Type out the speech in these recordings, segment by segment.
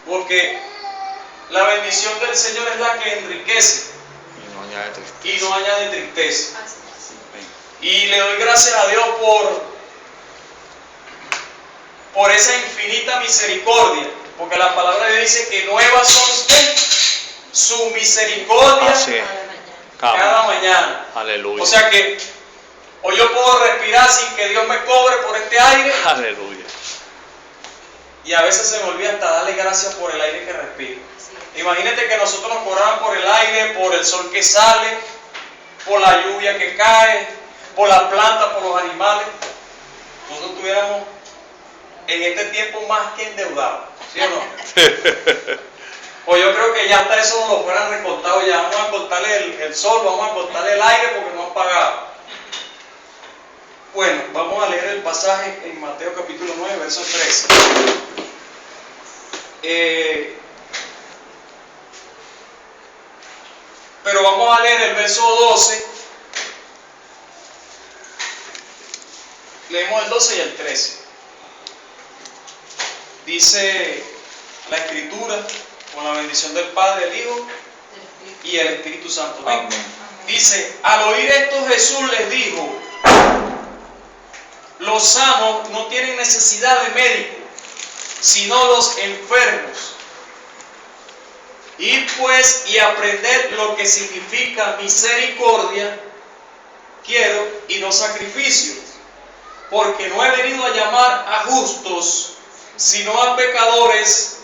Porque la bendición del Señor es la que enriquece y no añade tristeza. Y le doy gracias a Dios por esa infinita misericordia, porque la palabra le dice que nuevas son su misericordia cada mañana. Aleluya. O sea que hoy yo puedo respirar sin que Dios me cobre por este aire. Aleluya. Y a veces se me olvida hasta darle gracias por el aire que respiro. Imagínate que nosotros nos cobraran por el aire, por el sol que sale, por la lluvia que cae, por las plantas, por los animales. Nosotros estuviéramos en este tiempo más que endeudados, ¿sí o no? Pues yo creo que ya hasta eso nos lo fueran recortado ya. Vamos a cortarle el sol, vamos a cortarle el aire porque no han pagado. Bueno, vamos a leer el pasaje en Mateo capítulo 9, verso 13. Pero vamos a leer el verso 12. Leemos el 12 y el 13. Dice la Escritura, con la bendición del Padre, del Hijo y el Espíritu Santo. Amén. Dice, al oír esto Jesús les dijo: los sanos no tienen necesidad de médico, sino los enfermos. Ir pues y aprender lo que significa misericordia quiero y no sacrificio, porque no he venido a llamar a justos, sino a pecadores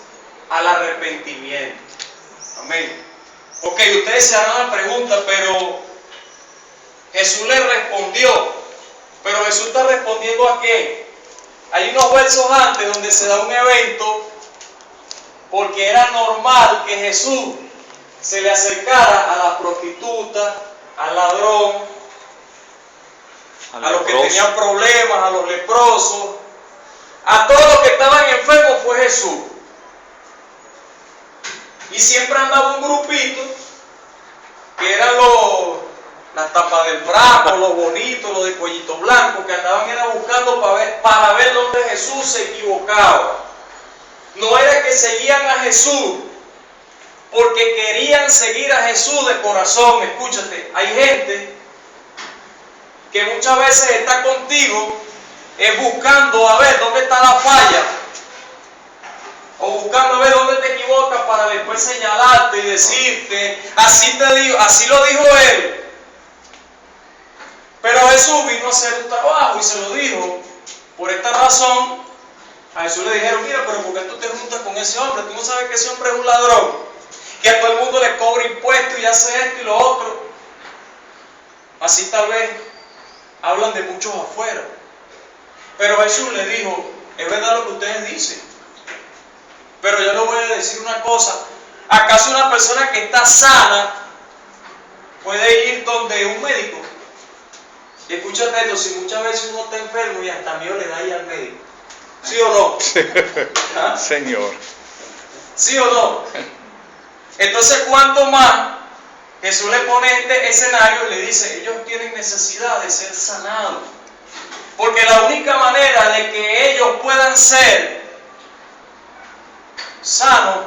al arrepentimiento. Amén. Ok, ustedes se harán la pregunta, pero Jesús les respondió. Pero Jesús está respondiendo ¿a qué? Hay unos versos antes donde se da un evento, porque era normal que Jesús se le acercara a la prostituta, al ladrón, a los que tenían problemas, a los leprosos, a todos los que estaban enfermos fue Jesús. Y siempre andaba un grupito que eran las tapas del brazo, los bonitos, los de cuellito blanco, que andaban era buscando para ver dónde Jesús se equivocaba. No era que seguían a Jesús porque querían seguir a Jesús de corazón. Escúchate, hay gente que muchas veces está contigo buscando a ver dónde está la falla, o buscando a ver dónde te equivocas para después señalarte y decirte: así te digo, así lo dijo él. Pero Jesús vino a hacer un trabajo y se lo dijo. Por esta razón, a Jesús le dijeron: mira, pero ¿por qué tú te juntas con ese hombre? Tú no sabes que ese hombre es un ladrón, que a todo el mundo le cobra impuestos y hace esto y lo otro. Así tal vez hablan de muchos afuera. Pero Jesús le dijo: es verdad lo que ustedes dicen, pero yo les voy a decir una cosa. ¿Acaso una persona que está sana puede ir donde un médico? Y escúchate esto, si muchas veces uno está enfermo y hasta miedo le da ahí al médico, ¿sí o no? ¿Ah? Señor. ¿Sí o no? Entonces, ¿cuánto más Jesús le pone este escenario y le dice: ellos tienen necesidad de ser sanados? Porque la única manera de que ellos puedan ser sanos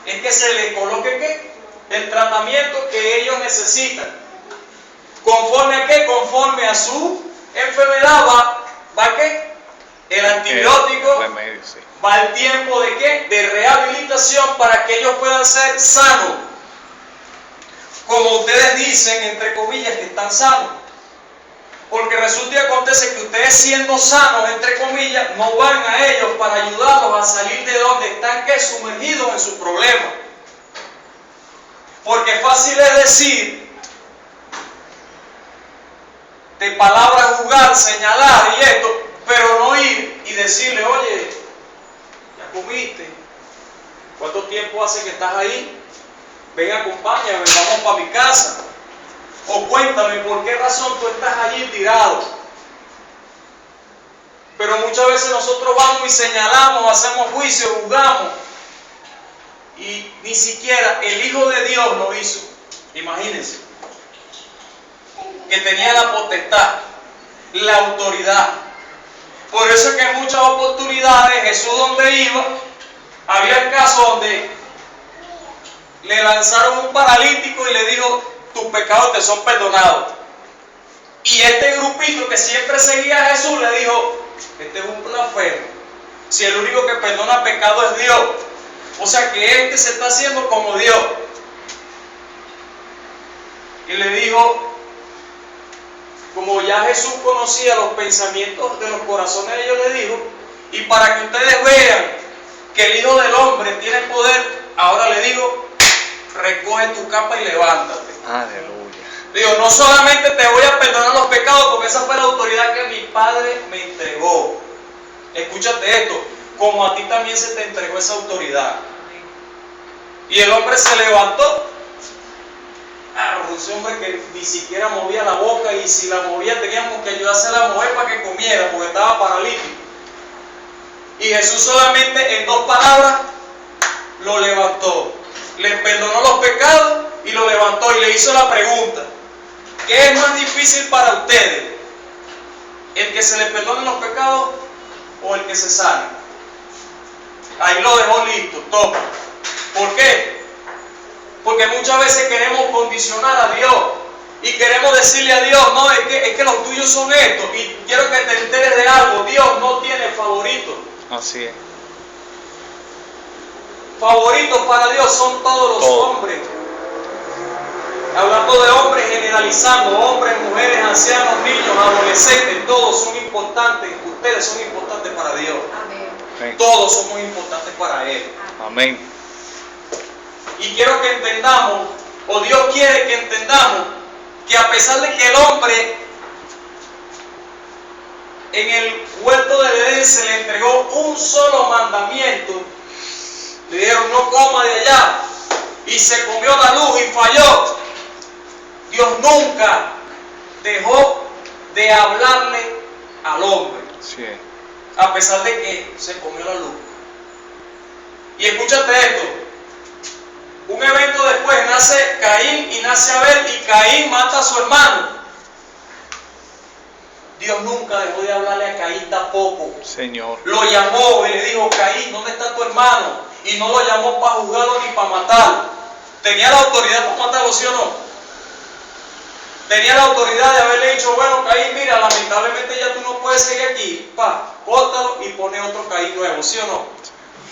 es que se les coloque ¿qué? El tratamiento que ellos necesitan. ¿Conforme a qué? Conforme a su enfermedad va ¿qué? El antibiótico, remedio, sí. Va el tiempo de ¿qué? De rehabilitación para que ellos puedan ser sanos. Como ustedes dicen, entre comillas, que están sanos. Porque resulta y acontece que ustedes, siendo sanos, entre comillas, no van a ellos para ayudarlos a salir de donde están ¿qué? Sumergidos en sus problemas. Porque fácil es decir, de palabras jugar, señalar y esto, pero no ir y decirle: oye, ya comiste, ¿cuánto tiempo hace que estás ahí? Ven, acompáñame, vamos para mi casa. O cuéntame por qué razón tú estás allí tirado. Pero muchas veces nosotros vamos y señalamos, hacemos juicio, juzgamos, y ni siquiera el Hijo de Dios lo hizo. Imagínense, que tenía la potestad, la autoridad. Por eso es que en muchas oportunidades Jesús, donde iba, había casos caso donde le lanzaron un paralítico y le dijo, tus pecados te son perdonados. Y este grupito que siempre seguía a Jesús le dijo, este es un blasfemo. Si el único que perdona pecado es Dios. O sea que este se está haciendo como Dios. Y le dijo, como ya Jesús conocía los pensamientos de los corazones de ellos, le dijo, y para que ustedes vean que el Hijo del Hombre tiene poder, ahora le digo, recoge tu capa y levántate. Aleluya. Digo, no solamente te voy a perdonar los pecados, porque esa fue la autoridad que mi Padre me entregó. Escúchate esto, como a ti también se te entregó esa autoridad. Y el hombre se levantó. Ese hombre que ni siquiera movía la boca, y si la movía teníamos que ayudársela a mover para que comiera, porque estaba paralítico. Y Jesús solamente en 2 palabras lo levantó. Le perdonó los pecados y lo levantó, y le hizo la pregunta, ¿qué es más difícil para ustedes? ¿El que se le perdonen los pecados o el que se sane? Ahí lo dejó listo, toma. ¿Por qué? Porque muchas veces queremos condicionar a Dios y queremos decirle a Dios, no, es que los tuyos son estos, y quiero que te enteres de algo, Dios no tiene favoritos. Así es. Favoritos para Dios son todos los hombres. Hablando de hombres, generalizando, hombres, mujeres, ancianos, niños, adolescentes, todos son importantes. Ustedes son importantes para Dios. Amén. Todos somos importantes para Él. Amén. Y quiero que entendamos, o Dios quiere que entendamos, que a pesar de que el hombre en el huerto del Edén se le entregó un solo mandamiento, le dijeron no coma de allá, y se comió la luz y falló, Dios nunca dejó de hablarle al hombre, Sí. a pesar de que se comió la luz. Y escúchate esto, un evento después nace Caín y nace Abel, y Caín mata a su hermano. Dios nunca dejó de hablarle a Caín tampoco. Señor. Lo llamó y le dijo, Caín, ¿dónde está tu hermano? Y no lo llamó para juzgarlo ni para matarlo. Tenía la autoridad para matarlo, ¿sí o no? Tenía la autoridad de haberle dicho, bueno, Caín, mira, lamentablemente ya tú no puedes seguir aquí. Córtalo y pone otro Caín nuevo, ¿sí o no?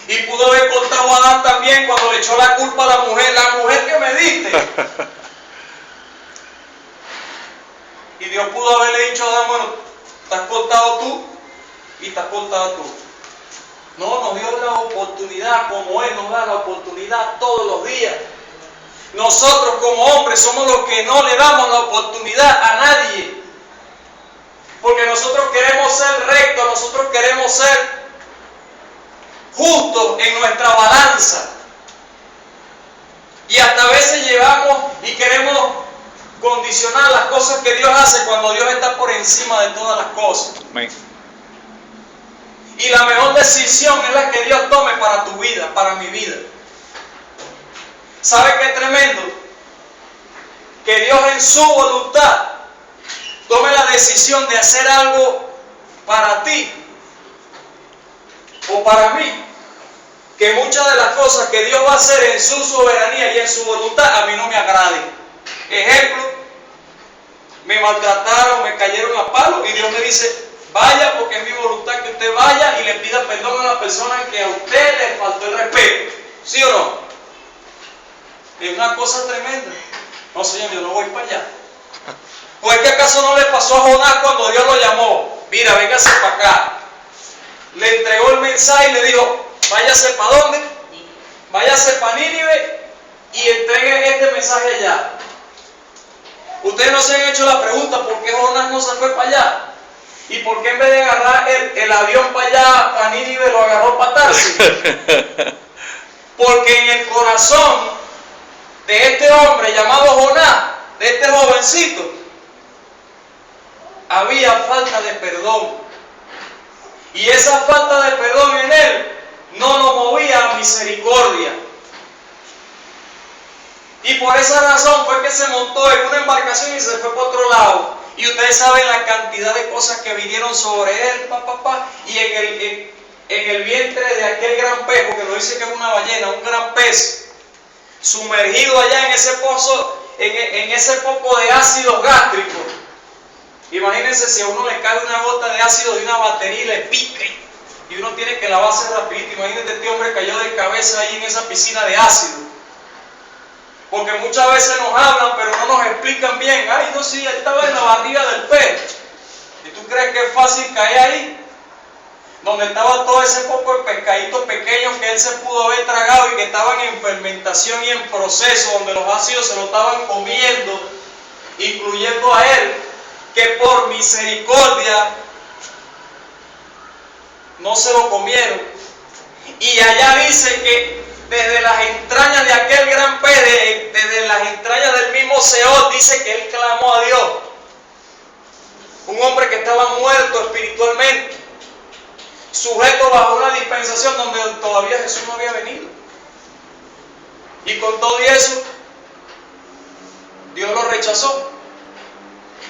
Y pudo haber cortado a Adán también cuando le echó la culpa a la mujer que me diste. Y Dios pudo haberle dicho a Adán, bueno, te has cortado tú y te has cortado tú. No, nos dio la oportunidad, como Él nos da la oportunidad todos los días. Nosotros como hombres somos los que no le damos la oportunidad a nadie. Porque nosotros queremos ser rectos, nosotros queremos ser justos en nuestra balanza. Y hasta a veces llevamos y queremos condicionar las cosas que Dios hace cuando Dios está por encima de todas las cosas. Amén. Y la mejor decisión es la que Dios tome para tu vida, para mi vida. ¿Sabe qué tremendo? Que Dios en su voluntad tome la decisión de hacer algo para ti o para mí. Que muchas de las cosas que Dios va a hacer en su soberanía y en su voluntad a mí no me agraden. Ejemplo, me maltrataron, me cayeron a palo y Dios me dice, vaya porque es mi voluntad que usted vaya y le pida perdón a la persona que a usted le faltó el respeto. ¿Sí o no? Es una cosa tremenda. No, Señor, yo no voy para allá. ¿Pues qué acaso no le pasó a Jonás cuando Dios lo llamó? Mira, véngase para acá. Le entregó el mensaje y le dijo, váyase para dónde, váyase para Nínive y entregue este mensaje allá. Ustedes no se han hecho la pregunta por qué Jonás no se fue para allá y por qué en vez de agarrar el avión para allá, para Nínive, lo agarró para Tarsis. Porque en el corazón de este hombre llamado Jonás, de este jovencito, había falta de perdón. Y esa falta de perdón en él no lo movía a misericordia. Y por esa razón fue que se montó en una embarcación y se fue para otro lado. Y ustedes saben la cantidad de cosas que vinieron sobre él, y en el vientre de aquel gran pez, porque no dice que es una ballena, un gran pez, sumergido allá en ese pozo, en ese poco de ácido gástrico. Imagínense si a uno le cae una gota de ácido de una batería y le pique, y uno tiene que lavarse rapidito. Imagínense, este hombre cayó de cabeza ahí en esa piscina de ácido. Porque muchas veces nos hablan, pero no nos explican bien. Ay, no, sí, él estaba en la barriga del pez. ¿Y tú crees que es fácil caer ahí? Donde estaba todo ese poco de pescaditos pequeños que él se pudo haber tragado y que estaban en fermentación y en proceso, donde los ácidos se lo estaban comiendo, incluyendo a él, que por misericordia no se lo comieron. Y allá dice que desde las entrañas de aquel gran pez, desde las entrañas del mismo Seol, dice que él clamó a Dios. Un hombre que estaba muerto espiritualmente, sujeto bajo una dispensación donde todavía Jesús no había venido. Y con todo eso, Dios lo rechazó.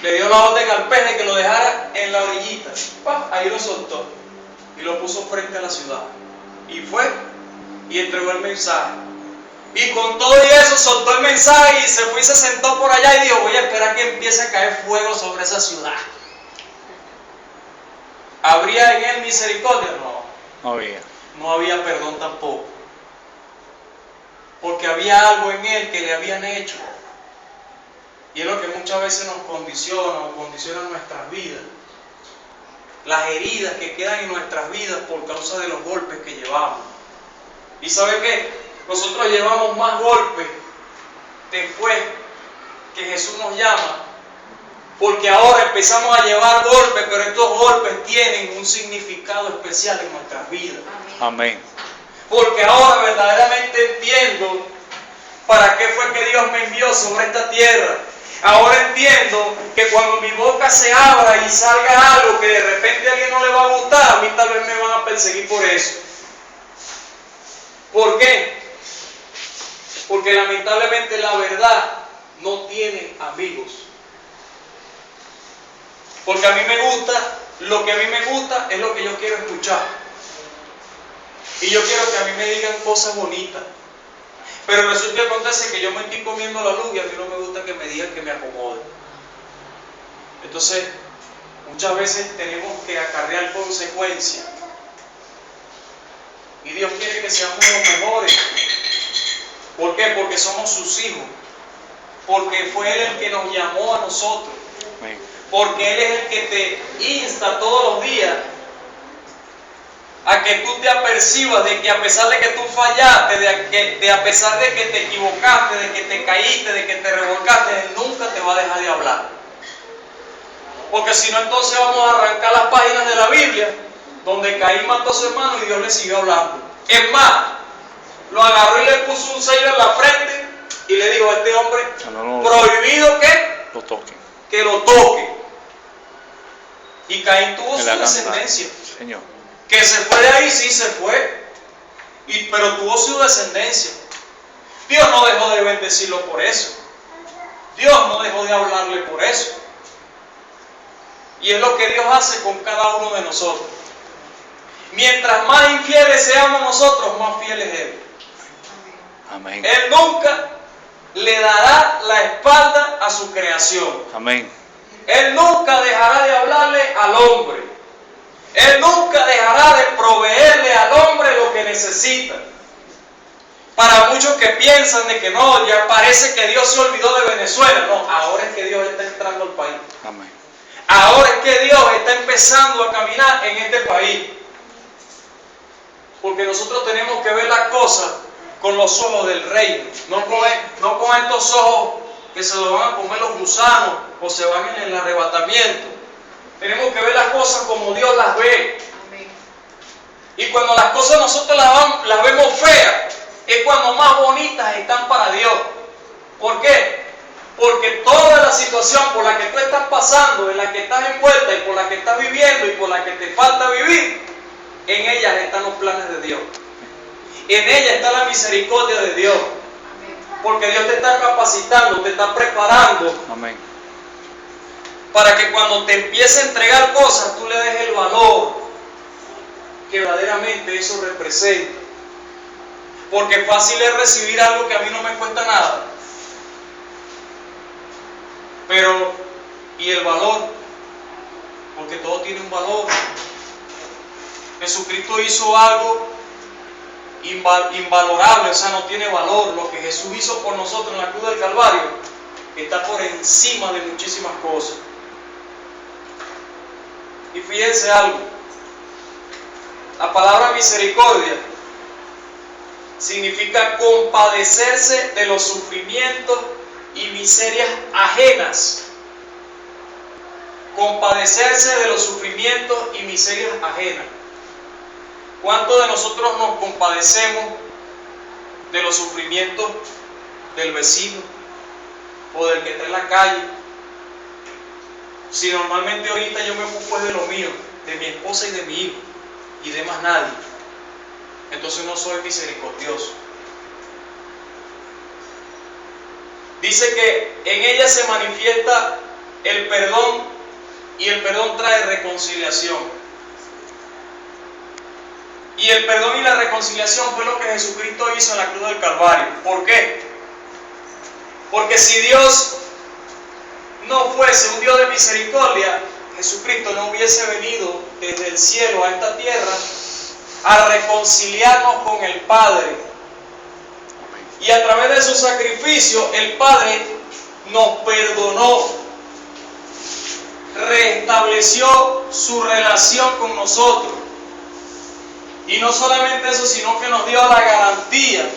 Le dio la orden al pez de que lo dejara en la orillita. Ahí lo soltó y lo puso frente a la ciudad. Y fue y entregó el mensaje. Y con todo eso soltó el mensaje y se fue y se sentó por allá y dijo: voy a esperar que empiece a caer fuego sobre esa ciudad. ¿Habría en él misericordia? No. No había. No había perdón tampoco. Porque había algo en él que le habían hecho. Y es lo que muchas veces nos condiciona nuestras vidas. Las heridas que quedan en nuestras vidas por causa de los golpes que llevamos. ¿Y sabe qué? Nosotros llevamos más golpes después que Jesús nos llama. Porque ahora empezamos a llevar golpes, pero estos golpes tienen un significado especial en nuestras vidas. Amén. Porque ahora verdaderamente entiendo para qué fue que Dios me envió sobre esta tierra. Ahora entiendo que cuando mi boca se abra y salga algo que de repente a alguien no le va a gustar, a mí tal vez me van a perseguir por eso. ¿Por qué? Porque lamentablemente la verdad no tiene amigos. Porque a mí me gusta, lo que a mí me gusta es lo que yo quiero escuchar. Y yo quiero que a mí me digan cosas bonitas. Pero resulta que acontece que yo me estoy comiendo la luz y a mí no me gusta que me digan que me acomode. Entonces, muchas veces tenemos que acarrear consecuencias. Y Dios quiere que seamos los mejores. ¿Por qué? Porque somos sus hijos. Porque fue Él el que nos llamó a nosotros. Amén. Porque Él es el que te insta todos los días a que tú te apercibas de que a pesar de que tú fallaste, a pesar de que te equivocaste, de que te caíste, de que te revolcaste, Él nunca te va a dejar de hablar. Porque si no, entonces vamos a arrancar las páginas de la Biblia donde Caín mató a su hermano y Dios le siguió hablando. Es más, lo agarró y le puso un sello en la frente y le dijo a este hombre: prohibido que lo toque. Que lo toque. Y Caín tuvo su descendencia. Señor. Que se fue de ahí, sí se fue. Pero tuvo su descendencia. Dios no dejó de bendecirlo por eso. Dios no dejó de hablarle por eso. Y es lo que Dios hace con cada uno de nosotros. Mientras más infieles seamos nosotros, más fiel es Él. Amén. Él nunca le dará la espalda a su creación. Amén. Él nunca dejará de hablarle al hombre. Él nunca dejará de proveerle al hombre lo que necesita. Para muchos que piensan de que no, ya parece que Dios se olvidó de Venezuela. No, ahora es que Dios está entrando al país. Amén. Ahora es que Dios está empezando a caminar en este país. Porque nosotros tenemos que ver las cosas con los ojos del reino. No con estos ojos que se lo van a comer los gusanos o se van en el arrebatamiento. Tenemos que ver las cosas como Dios las ve. Amén. Y cuando las cosas nosotros las vemos feas, es cuando más bonitas están para Dios. ¿Por qué? Porque toda la situación por la que tú estás pasando, en la que estás envuelta y por la que estás viviendo y por la que te falta vivir, en ellas están los planes de Dios. En ella está la misericordia de Dios. Porque Dios te está capacitando, te está preparando. Amén. Para que cuando te empiece a entregar cosas, tú le des el valor. que verdaderamente eso representa. Porque fácil es recibir algo que a mí no me cuesta nada. Pero, ¿y el valor? Porque todo tiene un valor. Jesucristo hizo algo invalorable, o sea, no tiene valor. Lo que Jesús hizo por nosotros en la cruz del Calvario está por encima de muchísimas cosas. Y fíjense algo, la palabra misericordia significa compadecerse de los sufrimientos y miserias ajenas. Compadecerse de los sufrimientos y miserias ajenas. ¿Cuántos de nosotros nos compadecemos de los sufrimientos del vecino o del que está en la calle? Si normalmente ahorita yo me ocupo de lo mío, de mi esposa y de mi hijo, y de más nadie, entonces no soy misericordioso. Dice que en ella se manifiesta el perdón, y el perdón trae reconciliación. Y el perdón y la reconciliación fue lo que Jesucristo hizo en la cruz del Calvario. ¿Por qué? Porque si Dios no fuese un Dios de misericordia, Jesucristo no hubiese venido desde el cielo a esta tierra a reconciliarnos con el Padre. Y a través de su sacrificio, el Padre nos perdonó, restableció su relación con nosotros. Y no solamente eso, sino que nos dio la garantía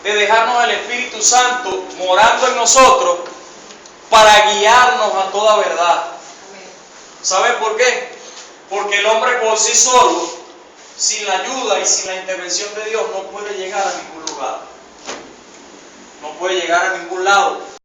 de dejarnos al Espíritu Santo morando en nosotros para guiarnos a toda verdad. ¿Saben por qué? Porque el hombre por sí solo, sin la ayuda y sin la intervención de Dios, no puede llegar a ningún lugar. No puede llegar a ningún lado.